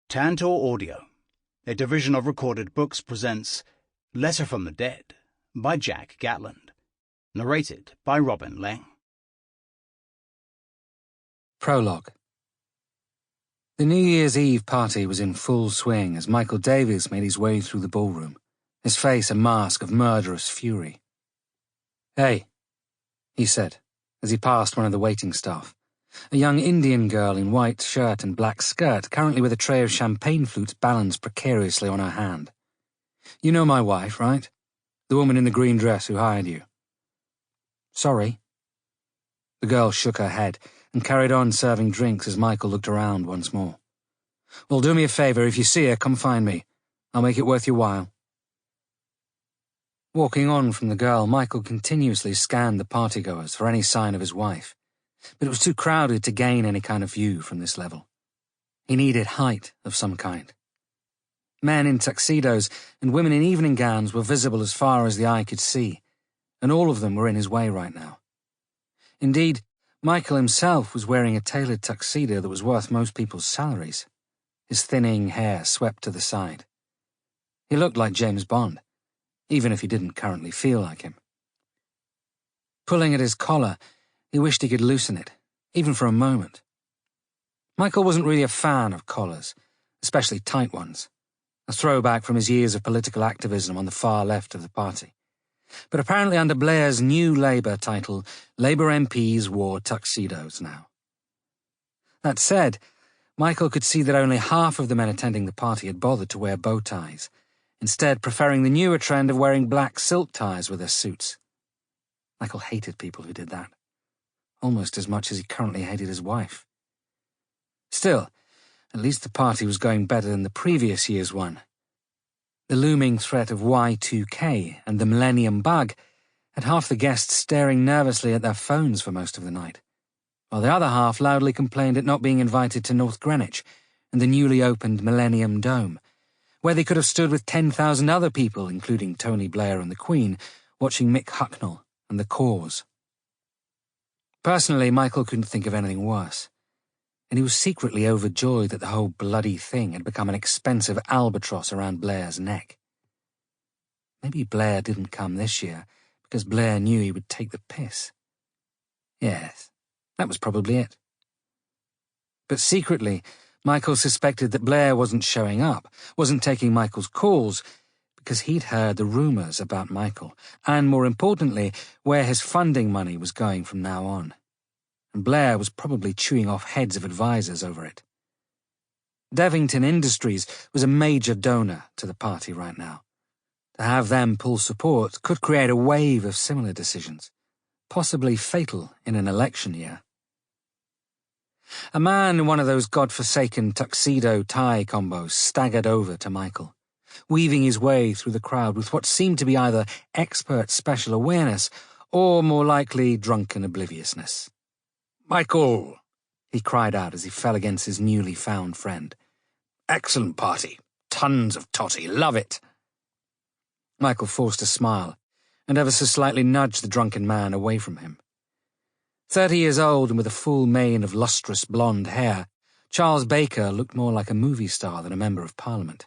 Tantor Audio, a division of Recorded Books, presents Letter from the Dead by Jack Gatland, narrated by Robin Laing. Prologue. The New Year's Eve party was in full swing as Michael Davies made his way through the ballroom, his face a mask of murderous fury. "Hey," he said, as he passed one of the waiting staff, a young Indian girl in white shirt and black skirt, currently with a tray of champagne flutes balanced precariously on her hand. "You know my wife, right? The woman in the green dress who hired you." "Sorry." The girl shook her head and carried on serving drinks as Michael looked around once more. "Well, do me a favor, if you see her, come find me. I'll make it worth your while." Walking on from the girl, Michael continuously scanned the partygoers for any sign of his wife, but it was too crowded to gain any kind of view from this level. He needed height of some kind. Men in tuxedos and women in evening gowns were visible as far as the eye could see, and all of them were in his way right now. Indeed, Michael himself was wearing a tailored tuxedo that was worth most people's salaries, his thinning hair swept to the side. He looked like James Bond, even if he didn't currently feel like him. Pulling at his collar, he wished he could loosen it, even for a moment. Michael wasn't really a fan of collars, especially tight ones, a throwback from his years of political activism on the far left of the party. But apparently under Blair's new Labour title, Labour MPs wore tuxedos now. That said, Michael could see that only half of the men attending the party had bothered to wear bow ties, instead preferring the newer trend of wearing black silk ties with their suits. Michael hated people who did that, almost as much as he currently hated his wife. Still, at least the party was going better than the previous year's one. The looming threat of Y2K and the Millennium Bug had half the guests staring nervously at their phones for most of the night, while the other half loudly complained at not being invited to North Greenwich and the newly opened Millennium Dome, where they could have stood with 10,000 other people, including Tony Blair and the Queen, watching Mick Hucknall and the Cause. Personally, Michael couldn't think of anything worse, and he was secretly overjoyed that the whole bloody thing had become an expensive albatross around Blair's neck. Maybe Blair didn't come this year because Blair knew he would take the piss. Yes, that was probably it. But secretly, Michael suspected that Blair wasn't showing up, wasn't taking Michael's calls, because he'd heard the rumours about Michael, and more importantly, where his funding money was going from now on. And Blair was probably chewing off heads of advisors over it. Devington Industries was a major donor to the party right now. To have them pull support could create a wave of similar decisions, possibly fatal in an election year. A man in one of those godforsaken tuxedo-tie combos staggered over to Michael, weaving his way through the crowd with what seemed to be either expert special awareness or, more likely, drunken obliviousness. "Michael!" he cried out as he fell against his newly found friend. "Excellent party. Tons of toddy. Love it." Michael forced a smile and ever so slightly nudged the drunken man away from him. 30 years old and with a full mane of lustrous blonde hair, Charles Baker looked more like a movie star than a member of Parliament.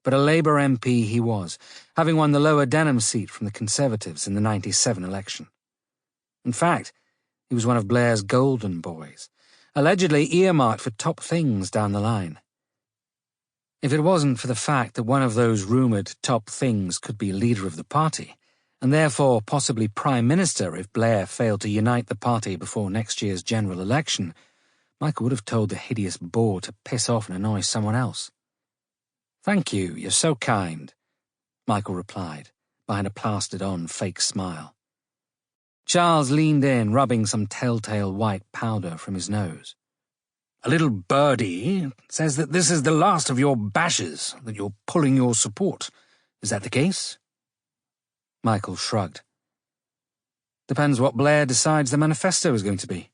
But a Labour MP he was, having won the Lower Denham seat from the Conservatives in the 97 election. In fact, he was one of Blair's golden boys, allegedly earmarked for top things down the line. If it wasn't for the fact that one of those rumoured top things could be leader of the party, and therefore possibly Prime Minister if Blair failed to unite the party before next year's general election, Michael would have told the hideous bore to piss off and annoy someone else. "Thank you, you're so kind," Michael replied, behind a plastered-on fake smile. Charles leaned in, rubbing some telltale white powder from his nose. "A little birdie says that this is the last of your bashes, that you're pulling your support. Is that the case?" Michael shrugged. "Depends what Blair decides the manifesto is going to be.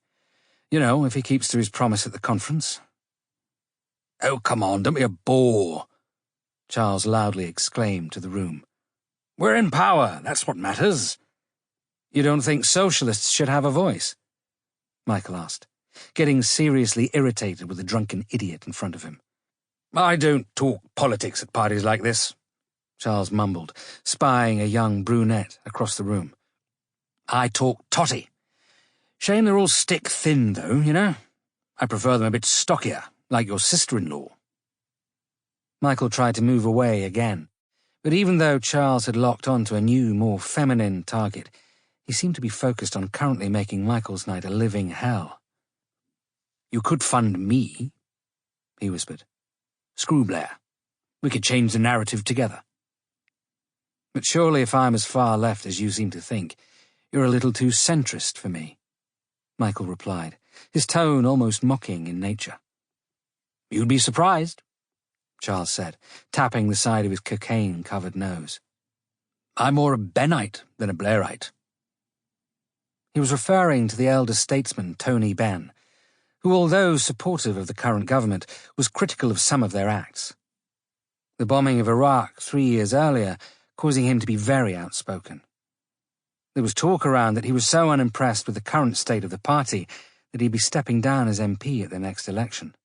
You know, if he keeps to his promise at the conference." "Oh, come on, don't be a bore," Charles loudly exclaimed to the room. "We're in power, that's what matters." "You don't think socialists should have a voice?" Michael asked, getting seriously irritated with the drunken idiot in front of him. "I don't talk politics at parties like this," Charles mumbled, spying a young brunette across the room. "I talk totty. Shame they're all stick-thin, though, you know? I prefer them a bit stockier, like your sister-in-law." Michael tried to move away again, but even though Charles had locked on to a new, more feminine target, he seemed to be focused on currently making Michael's night a living hell. "You could fund me," he whispered. "Screw Blair. We could change the narrative together." "But surely if I'm as far left as you seem to think, you're a little too centrist for me," Michael replied, his tone almost mocking in nature. "You'd be surprised," Charles said, tapping the side of his cocaine-covered nose. "I'm more a Bennite than a Blairite." He was referring to the elder statesman Tony Benn, who, although supportive of the current government, was critical of some of their acts. The bombing of Iraq 3 years earlier causing him to be very outspoken. There was talk around that he was so unimpressed with the current state of the party that he'd be stepping down as MP at the next election.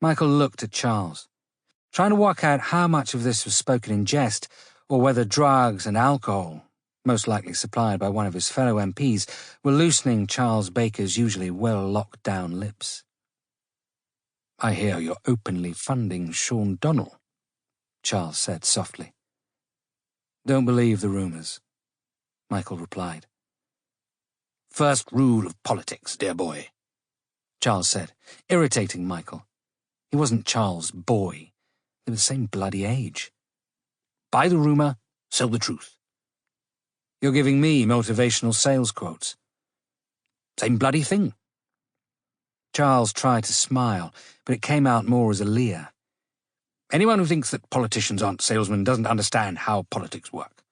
Michael looked at Charles, trying to work out how much of this was spoken in jest or whether drugs and alcohol, most likely supplied by one of his fellow MPs, were loosening Charles Baker's usually well-locked-down lips. "I hear you're openly funding Shaun Donnal," Charles said softly. "Don't believe the rumours," Michael replied. "First rule of politics, dear boy," Charles said, irritating Michael. He wasn't Charles' boy. They were the same bloody age. "Buy the rumour, sell the truth." "You're giving me motivational sales quotes." "Same bloody thing." Charles tried to smile, but it came out more as a leer. "Anyone who thinks that politicians aren't salesmen doesn't understand how politics work.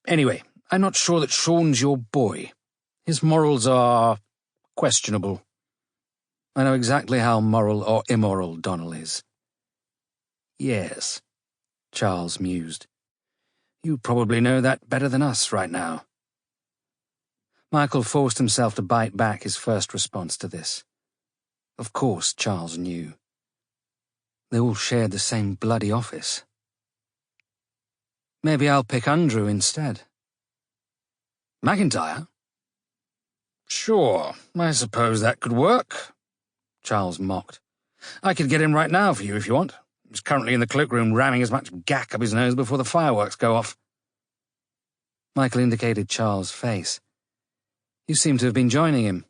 Anyway, I'm not sure that Shaun's your boy. His morals are questionable." "I know exactly how moral or immoral Donnal is." "Yes," Charles mused. "You probably know that better than us right now." Michael forced himself to bite back his first response to this. Of course Charles knew. They all shared the same bloody office. "Maybe I'll pick Andrew instead." "MacIntyre?" "Sure, I suppose that could work," Charles mocked. "I could get him right now for you if you want. He's currently in the cloakroom ramming as much gack up his nose before the fireworks go off." Michael indicated Charles' face. "You seem to have been joining him."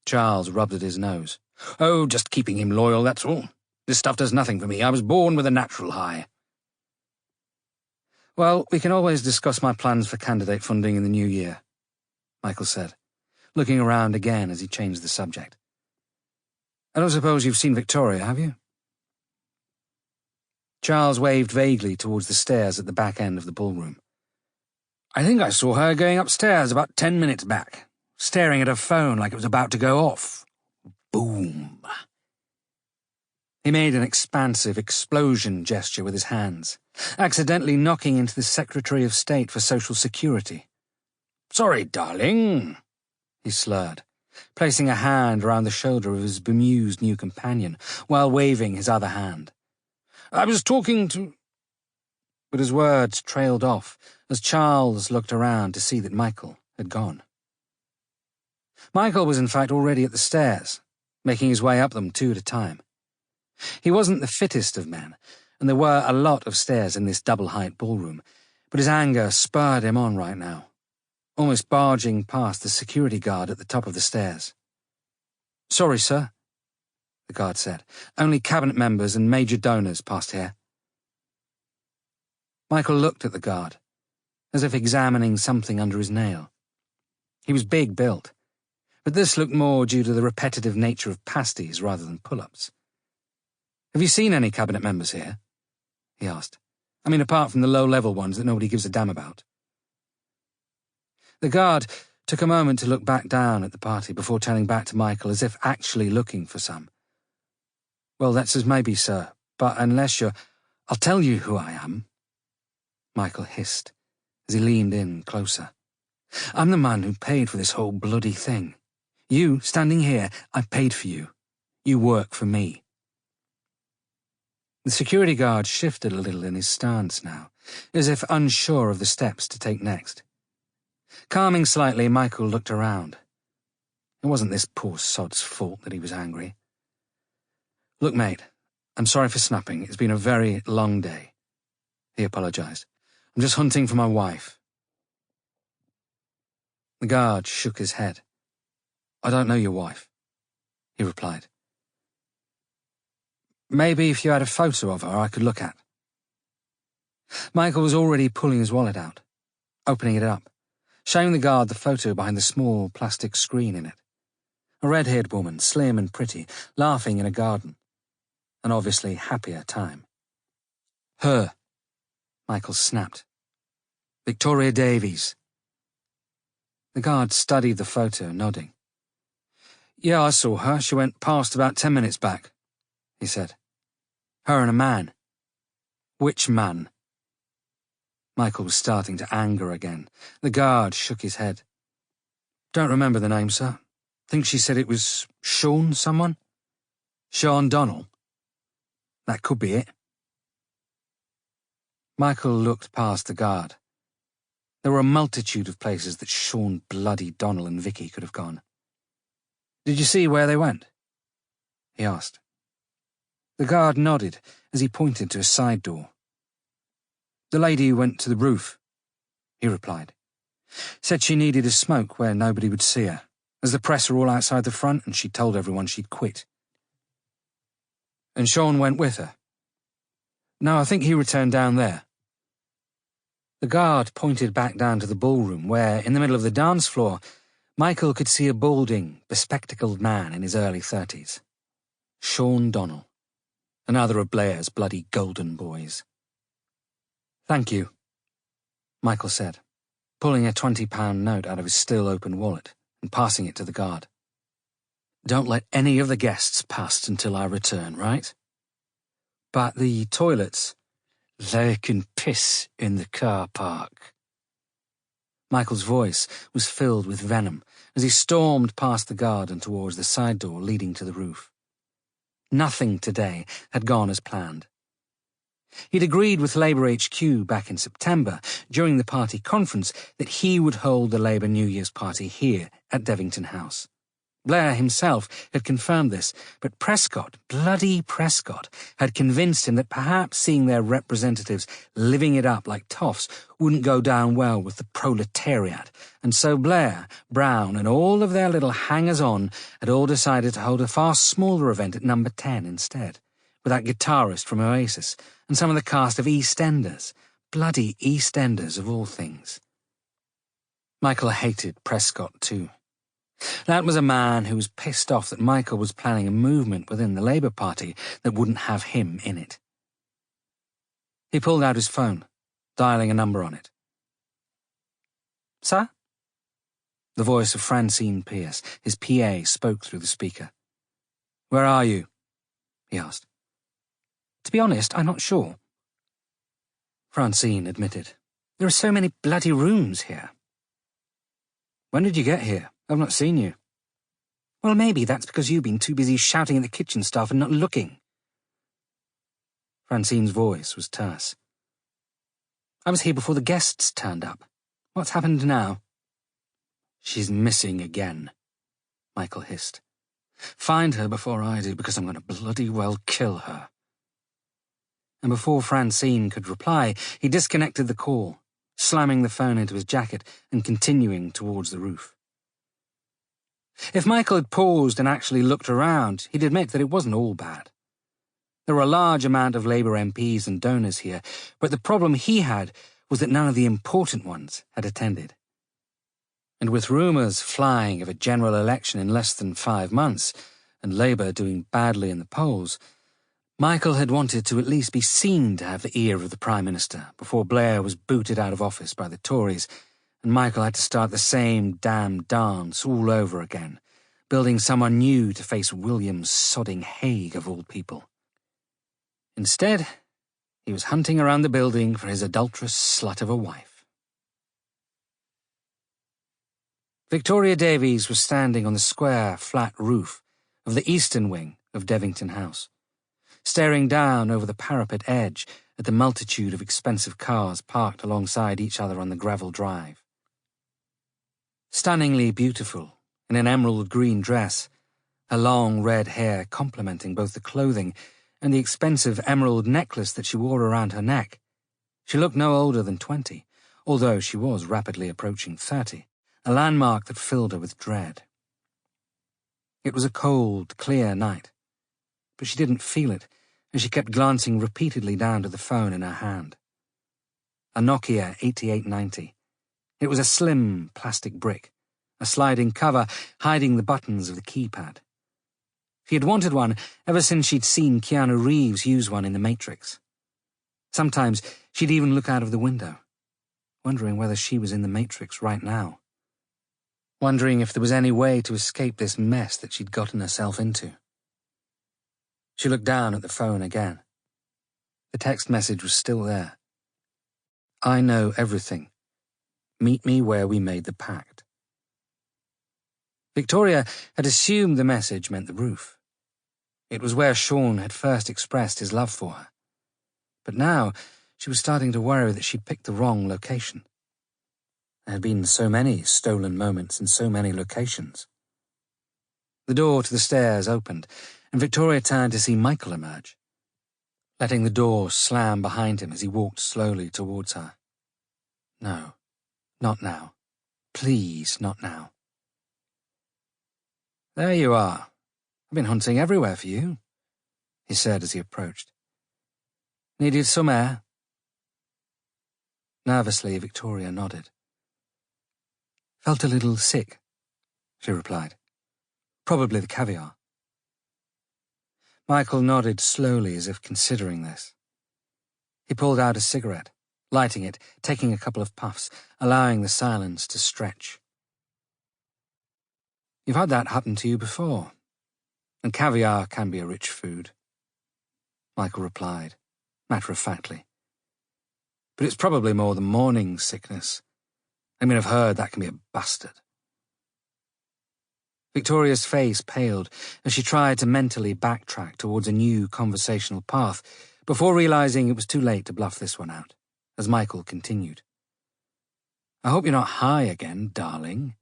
Charles rubbed at his nose. "Oh, just keeping him loyal, that's all. This stuff does nothing for me. I was born with a natural high." "Well, we can always discuss my plans for candidate funding in the new year," Michael said, looking around again as he changed the subject. "I don't suppose you've seen Victoria, have you?" Charles waved vaguely towards the stairs at the back end of the ballroom. "I think I saw her going upstairs about 10 minutes back, staring at her phone like it was about to go off. Boom." He made an expansive explosion gesture with his hands, accidentally knocking into the Secretary of State for Social Security. "Sorry, darling," he slurred, placing a hand around the shoulder of his bemused new companion while waving his other hand. "I was talking to—" But his words trailed off as Charles looked around to see that Michael had gone. Michael was in fact already at the stairs, making his way up them 2 at a time. He wasn't the fittest of men, and there were a lot of stairs in this double-height ballroom, but his anger spurred him on right now, almost barging past the security guard at the top of the stairs. "Sorry, sir," the guard said. "Only cabinet members and major donors passed here." Michael looked at the guard, as if examining something under his nail. He was big-built, but this looked more due to the repetitive nature of pasties rather than pull-ups. "Have you seen any cabinet members here?" he asked. "I mean, apart from the low-level ones that nobody gives a damn about." The guard took a moment to look back down at the party before turning back to Michael as if actually looking for some. "Well, that's as maybe, sir, but unless you're— I'll tell you who I am," Michael hissed as he leaned in closer. "I'm the man who paid for this whole bloody thing. You, standing here, I paid for you. You work for me. The security guard shifted a little in his stance now, as if unsure of the steps to take next. Calming slightly, Michael looked around. It wasn't this poor sod's fault that he was angry. "Look, mate, I'm sorry for snapping. It's been a very long day." He apologized. "I'm just hunting for my wife." The guard shook his head. "I don't know your wife," he replied. "Maybe if you had a photo of her I could look at." Michael was already pulling his wallet out, opening it up, showing the guard the photo behind the small plastic screen in it. A red-haired woman, slim and pretty, laughing in a garden. An obviously happier time. "Her," Michael snapped. "Victoria Davies." The guard studied the photo, nodding. "Yeah, I saw her. She went past about 10 minutes back," he said. "Her and a man." "Which man?" Michael was starting to anger again. The guard shook his head. "Don't remember the name, sir. Think she said it was Shaun someone?" "Shaun Donnal?" "That could be it." Michael looked past the guard. There were a multitude of places that Shaun bloody Donnal and Vicky could have gone. "Did you see where they went?" he asked. The guard nodded as he pointed to a side door. "The lady went to the roof," he replied. "Said she needed a smoke where nobody would see her, as the press were all outside the front and she told everyone she'd quit." "And Shaun went with her?" "No, I think he returned down there." The guard pointed back down to the ballroom where, in the middle of the dance floor, Michael could see a balding, bespectacled man in his early 30s. Shaun Donnal, another of Blair's bloody golden boys. "Thank you," Michael said, pulling a £20 note out of his still-open wallet and passing it to the guard. "Don't let any of the guests pass until I return, right? But the toilets, they can piss in the car park." Michael's voice was filled with venom as he stormed past the guard and towards the side door leading to the roof. Nothing today had gone as planned. He'd agreed with Labour HQ back in September, during the party conference, that he would hold the Labour New Year's party here at Devington House. Blair himself had confirmed this, but Prescott, bloody Prescott, had convinced him that perhaps seeing their representatives living it up like toffs wouldn't go down well with the proletariat, and so Blair, Brown, and all of their little hangers-on had all decided to hold a far smaller event at number 10 instead, with that guitarist from Oasis, and some of the cast of EastEnders, bloody EastEnders of all things. Michael hated Prescott too. That was a man who was pissed off that Michael was planning a movement within the Labour Party that wouldn't have him in it. He pulled out his phone, dialing a number on it. "Sir?" The voice of Francine Pierce, his PA, spoke through the speaker. "Where are you?" he asked. "To be honest, I'm not sure," Francine admitted. "There are so many bloody rooms here." "When did you get here? I've not seen you." "Well, maybe that's because you've been too busy shouting at the kitchen staff and not looking." Francine's voice was terse. "I was here before the guests turned up. What's happened now?" "She's missing again," Michael hissed. "Find her before I do, because I'm going to bloody well kill her." And before Francine could reply, he disconnected the call, slamming the phone into his jacket and continuing towards the roof. If Michael had paused and actually looked around, he'd admit that it wasn't all bad. There were a large amount of Labour MPs and donors here, but the problem he had was that none of the important ones had attended. And with rumours flying of a general election in less than 5 months, and Labour doing badly in the polls, Michael had wanted to at least be seen to have the ear of the Prime Minister before Blair was booted out of office by the Tories, and Michael had to start the same damn dance all over again, building someone new to face William sodding Hague of all people. Instead, he was hunting around the building for his adulterous slut of a wife. Victoria Davies was standing on the square, flat roof of the eastern wing of Devington House. staring down over the parapet edge at the multitude of expensive cars parked alongside each other on the gravel drive. Stunningly beautiful, in an emerald green dress, her long red hair complementing both the clothing and the expensive emerald necklace that she wore around her neck, she looked no older than 20, although she was rapidly approaching 30, a landmark that filled her with dread. It was a cold, clear night, but she didn't feel it, and she kept glancing repeatedly down to the phone in her hand. A Nokia 8890. It was a slim plastic brick, a sliding cover hiding the buttons of the keypad. She had wanted one ever since she'd seen Keanu Reeves use one in The Matrix. Sometimes she'd even look out of the window, wondering whether she was in The Matrix right now. Wondering if there was any way to escape this mess that she'd gotten herself into. She looked down at the phone again. The text message was still there. I know everything. Meet me where we made the pact. Victoria had assumed the message meant the roof. It was where Shaun had first expressed his love for her. But now she was starting to worry that she'd picked the wrong location. There had been so many stolen moments in so many locations. The door to the stairs opened, and Victoria turned to see Michael emerge, letting the door slam behind him as he walked slowly towards her. No, not now. Please, not now. There you are. I've been hunting everywhere for you, he said as he approached. Needed some air? Nervously, Victoria nodded. Felt a little sick, she replied. Probably the caviar. Michael nodded slowly as if considering this. He pulled out a cigarette, lighting it, taking a couple of puffs, allowing the silence to stretch. You've had that happen to you before, and caviar can be a rich food, Michael replied, matter-of-factly. But it's probably more the morning sickness. I mean, I've heard that can be a bastard. Victoria's face paled as she tried to mentally backtrack towards a new conversational path before realizing it was too late to bluff this one out, as Michael continued. I hope you're not high again, darling.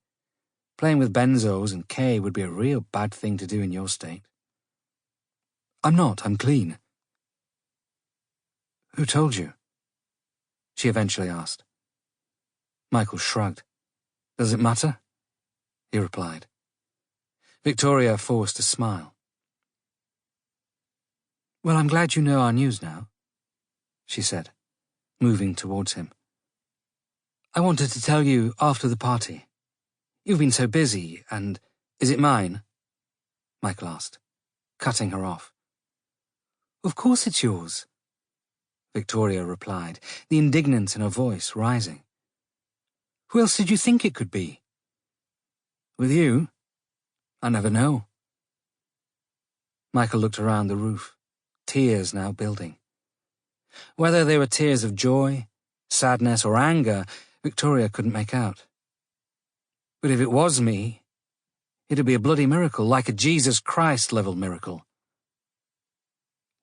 Playing with benzos and K would be a real bad thing to do in your state. I'm not, I'm clean. Who told you? She eventually asked. Michael shrugged. Does it matter? He replied. Victoria forced a smile. Well, I'm glad you know our news now, she said, moving towards him. I wanted to tell you after the party. You've been so busy, and is it mine? Michael asked, cutting her off. Of course it's yours, Victoria replied, the indignance in her voice rising. Who else did you think it could be? With you? I never know. Michael looked around the roof, tears now building. Whether they were tears of joy, sadness, or anger, Victoria couldn't make out. But if it was me, it'd be a bloody miracle, like a Jesus Christ-level miracle.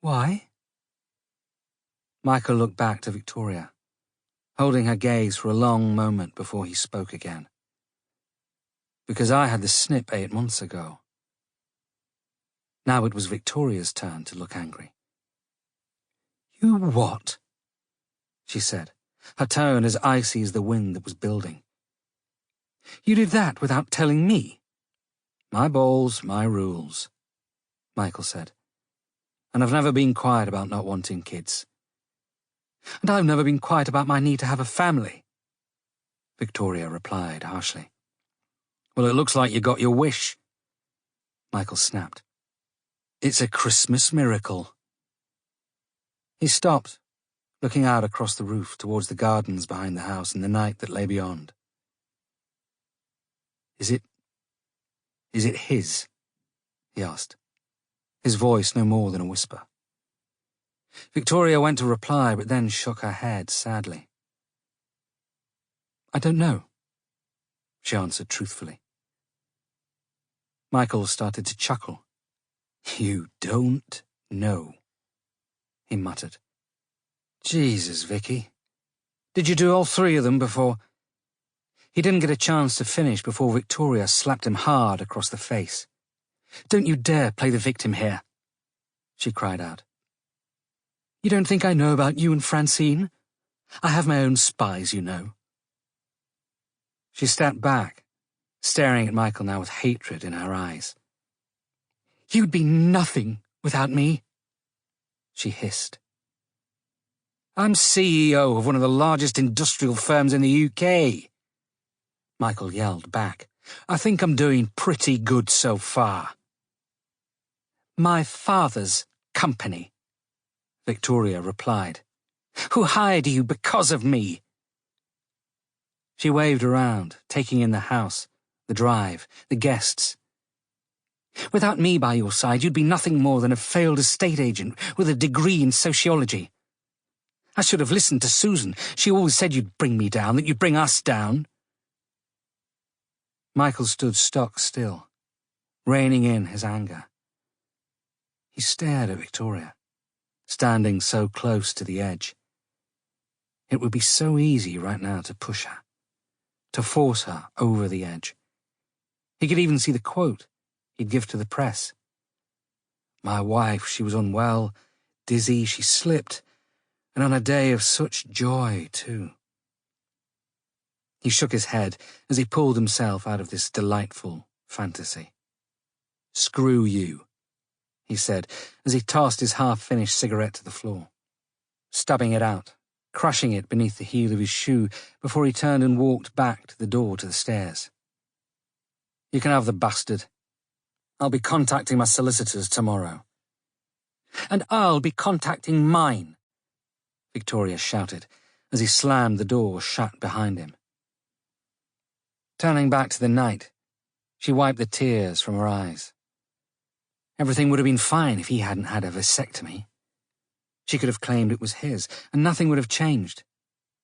Why? Michael looked back to Victoria, holding her gaze for a long moment before he spoke again. Because I had the snip 8 months ago. Now it was Victoria's turn to look angry. You what? She said, her tone as icy as the wind that was building. You did that without telling me? My balls, my rules, Michael said. And I've never been quiet about not wanting kids. And I've never been quiet about my need to have a family, Victoria replied harshly. Well, it looks like you got your wish, Michael snapped. It's a Christmas miracle. He stopped, looking out across the roof towards the gardens behind the house and the night that lay beyond. Is it his? He asked, his voice no more than a whisper. Victoria went to reply, but then shook her head sadly. I don't know, she answered truthfully. Michael started to chuckle. You don't know, he muttered. Jesus, Vicky. Did you do all three of them before? He didn't get a chance to finish before Victoria slapped him hard across the face. Don't you dare play the victim here, she cried out. You don't think I know about you and Francine? I have my own spies, you know. She stepped back, staring at Michael now with hatred in her eyes. You'd be nothing without me, she hissed. I'm CEO of one of the largest industrial firms in the UK, Michael yelled back. I think I'm doing pretty good so far. My father's company, Victoria replied. Who hired you because of me? She waved around, taking in the house, the drive, the guests. Without me by your side, you'd be nothing more than a failed estate agent with a degree in sociology. I should have listened to Susan. She always said you'd bring me down, that you'd bring us down. Michael stood stock still, reining in his anger. He stared at Victoria, standing so close to the edge. It would be so easy right now to push her, to force her over the edge. He could even see the quote he'd give to the press. My wife, she was unwell, dizzy, she slipped, and on a day of such joy, too. He shook his head as he pulled himself out of this delightful fantasy. Screw you, he said as he tossed his half-finished cigarette to the floor, stubbing it out, crushing it beneath the heel of his shoe before he turned and walked back to the door to the stairs. You can have the bastard. I'll be contacting my solicitors tomorrow. And I'll be contacting mine, Victoria shouted as he slammed the door shut behind him. Turning back to the night, she wiped the tears from her eyes. Everything would have been fine if he hadn't had a vasectomy. She could have claimed it was his, and nothing would have changed.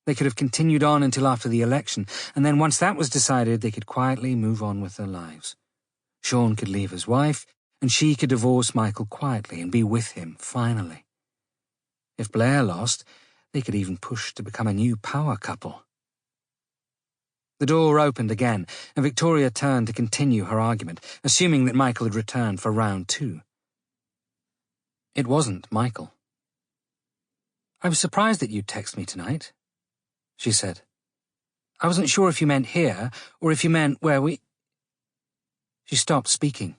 They could have continued on until after the election, and then once that was decided, they could quietly move on with their lives. Shaun could leave his wife, and she could divorce Michael quietly and be with him, finally. If Blair lost, they could even push to become a new power couple. The door opened again, and Victoria turned to continue her argument, assuming that Michael had returned for round 2. It wasn't Michael. I was surprised that you'd text me tonight, she said. I wasn't sure if you meant here, or if you meant where we... She stopped speaking,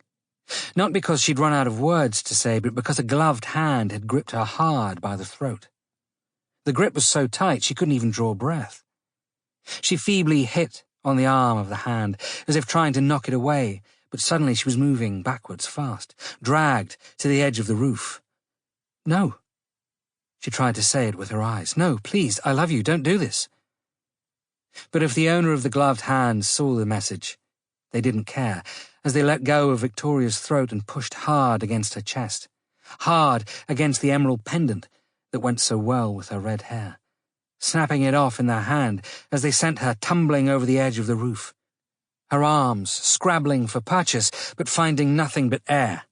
not because she'd run out of words to say, but because a gloved hand had gripped her hard by the throat. The grip was so tight she couldn't even draw breath. She feebly hit on the arm of the hand, as if trying to knock it away, but suddenly she was moving backwards fast, dragged to the edge of the roof. No. She tried to say it with her eyes. No, please, I love you, don't do this. But if the owner of the gloved hand saw the message, they didn't care, as they let go of Victoria's throat and pushed hard against her chest, hard against the emerald pendant that went so well with her red hair, snapping it off in their hand as they sent her tumbling over the edge of the roof, her arms scrabbling for purchase but finding nothing but air,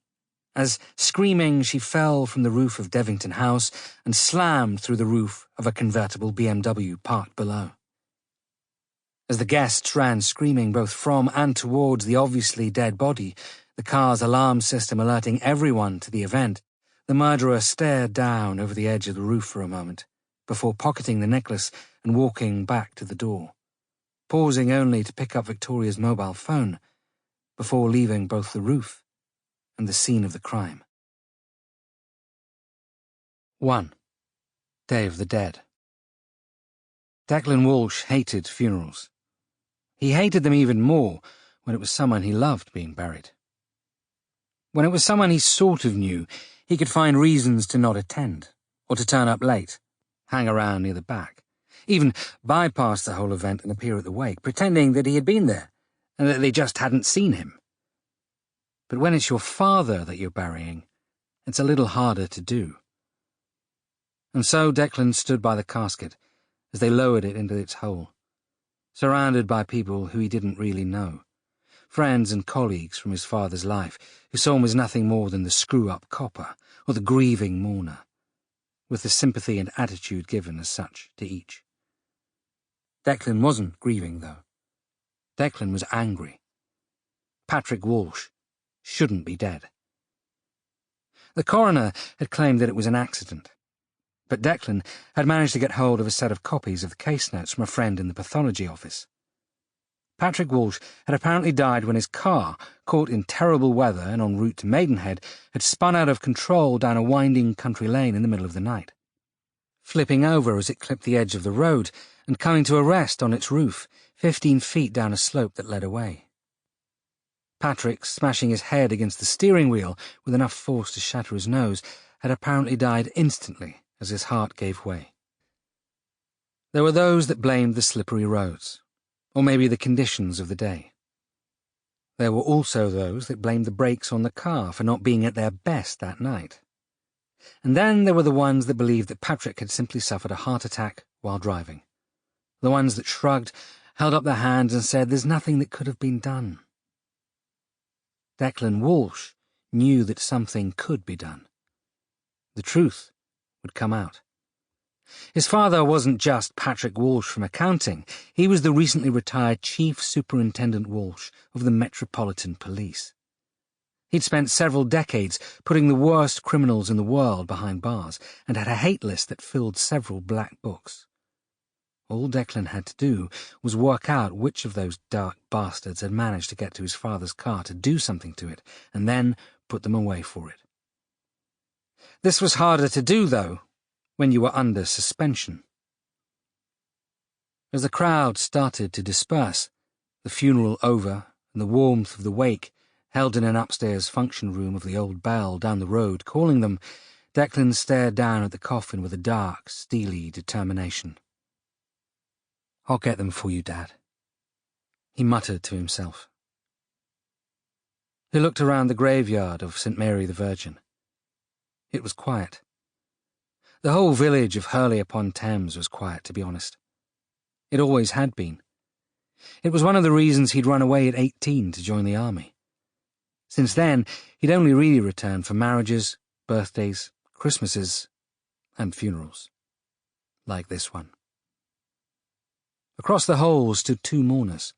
as, screaming, she fell from the roof of Devington House and slammed through the roof of a convertible BMW parked below. As the guests ran screaming both from and towards the obviously dead body, the car's alarm system alerting everyone to the event, the murderer stared down over the edge of the roof for a moment, before pocketing the necklace and walking back to the door, pausing only to pick up Victoria's mobile phone, before leaving both the roof and the scene of the crime. 1. Day of the Dead. Declan Walsh hated funerals. He hated them even more when it was someone he loved being buried. When it was someone he sort of knew, he could find reasons to not attend, or to turn up late, hang around near the back, even bypass the whole event and appear at the wake, pretending that he had been there, and that they just hadn't seen him. But when it's your father that you're burying, it's a little harder to do. And so Declan stood by the casket as they lowered it into its hole, surrounded by people who he didn't really know, friends and colleagues from his father's life who saw him as nothing more than the screw-up copper or the grieving mourner, with the sympathy and attitude given as such to each. Declan wasn't grieving, though. Declan was angry. Patrick Walsh shouldn't be dead. The coroner had claimed that it was an accident, but Declan had managed to get hold of a set of copies of the case notes from a friend in the pathology office. Patrick Walsh had apparently died when his car, caught in terrible weather and en route to Maidenhead, had spun out of control down a winding country lane in the middle of the night, flipping over as it clipped the edge of the road and coming to a rest on its roof, 15 feet down a slope that led away. Patrick, smashing his head against the steering wheel with enough force to shatter his nose, had apparently died instantly as his heart gave way. There were those that blamed the slippery roads, or maybe the conditions of the day. There were also those that blamed the brakes on the car for not being at their best that night. And then there were the ones that believed that Patrick had simply suffered a heart attack while driving. The ones that shrugged, held up their hands and said there's nothing that could have been done. Declan Walsh knew that something could be done. The truth would come out. His father wasn't just Patrick Walsh from accounting. He was the recently retired Chief Superintendent Walsh of the Metropolitan Police. He'd spent several decades putting the worst criminals in the world behind bars and had a hate list that filled several black books. All Declan had to do was work out which of those dark bastards had managed to get to his father's car to do something to it, and then put them away for it. This was harder to do, though, when you were under suspension. As the crowd started to disperse, the funeral over and the warmth of the wake held in an upstairs function room of the Old Bell down the road calling them, Declan stared down at the coffin with a dark, steely determination. "I'll get them for you, Dad," he muttered to himself. He looked around the graveyard of St. Mary the Virgin. It was quiet. The whole village of Hurley-upon-Thames was quiet, to be honest. It always had been. It was one of the reasons he'd run away at 18 to join the army. Since then, he'd only really returned for marriages, birthdays, Christmases, and funerals. Like this one. Across the whole stood 2 mourners.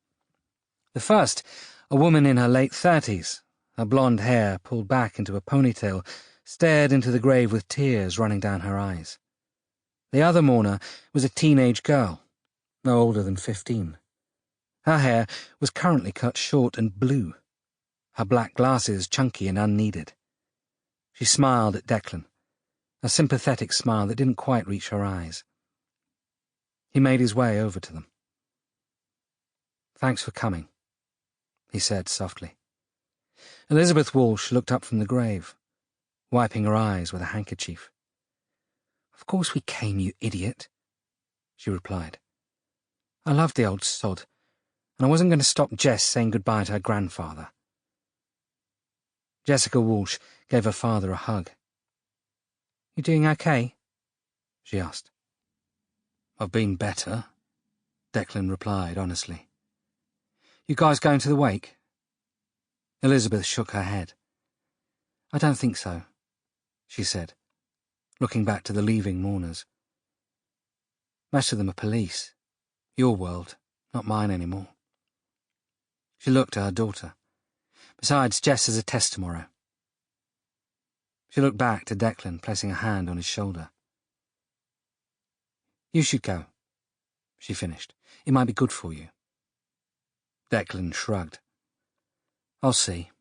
The first, a woman in her late 30s, her blonde hair pulled back into a ponytail, stared into the grave with tears running down her eyes. The other mourner was a teenage girl, no older than 15. Her hair was currently cut short and blue, her black glasses chunky and unneeded. She smiled at Declan, a sympathetic smile that didn't quite reach her eyes. He made his way over to them. "Thanks for coming," he said softly. Elizabeth Walsh looked up from the grave, wiping her eyes with a handkerchief. "Of course we came, you idiot," she replied. "I loved the old sod, and I wasn't going to stop Jess saying goodbye to her grandfather." Jessica Walsh gave her father a hug. "You doing okay?" she asked. "I've been better," Declan replied honestly. "You guys going to the wake?" Elizabeth shook her head. "I don't think so," she said, looking back to the leaving mourners. "Most of them are police. Your world, not mine anymore." She looked at her daughter. "Besides, Jess has a test tomorrow." She looked back to Declan, placing a hand on his shoulder. "You should go," she finished. "It might be good for you." Declan shrugged. "I'll see."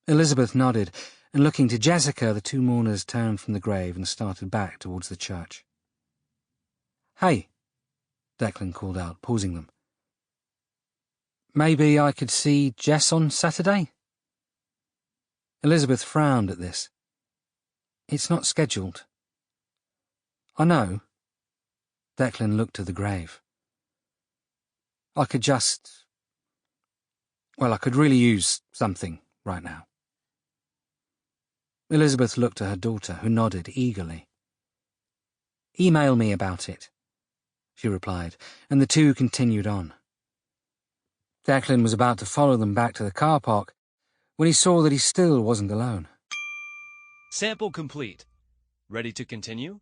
Elizabeth nodded, and looking to Jessica, the 2 mourners turned from the grave and started back towards the church. "Hey," Declan called out, pausing them. "Maybe I could see Jess on Saturday?" Elizabeth frowned at this. "It's not scheduled." "I know." Declan looked to the grave. I could really use something right now." Elizabeth looked at her daughter, who nodded eagerly. "Email me about it," she replied, and the 2 continued on. Declan was about to follow them back to the car park when he saw that he still wasn't alone. Sample complete. Ready to continue?